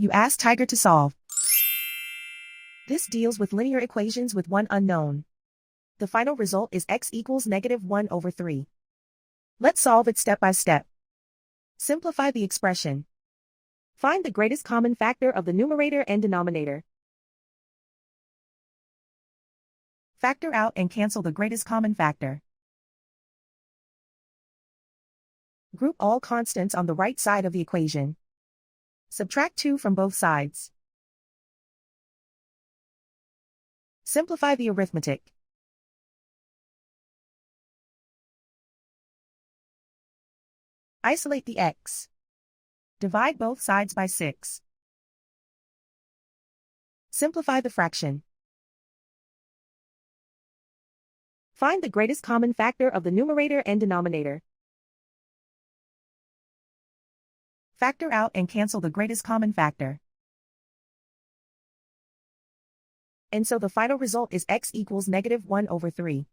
You ask Tiger to solve. This deals with linear equations with one unknown. The final result is x equals -1/3. Let's solve it step by step. Simplify the expression. Find the greatest common factor of the numerator and denominator. Factor out and cancel the greatest common factor. Group all constants on the right side of the equation. Subtract 2 from both sides. Simplify the arithmetic. Isolate the x. Divide both sides by 6. Simplify the fraction. Find the greatest common factor of the numerator and denominator. Factor out and cancel the greatest common factor. And so the final result is x equals -1/3.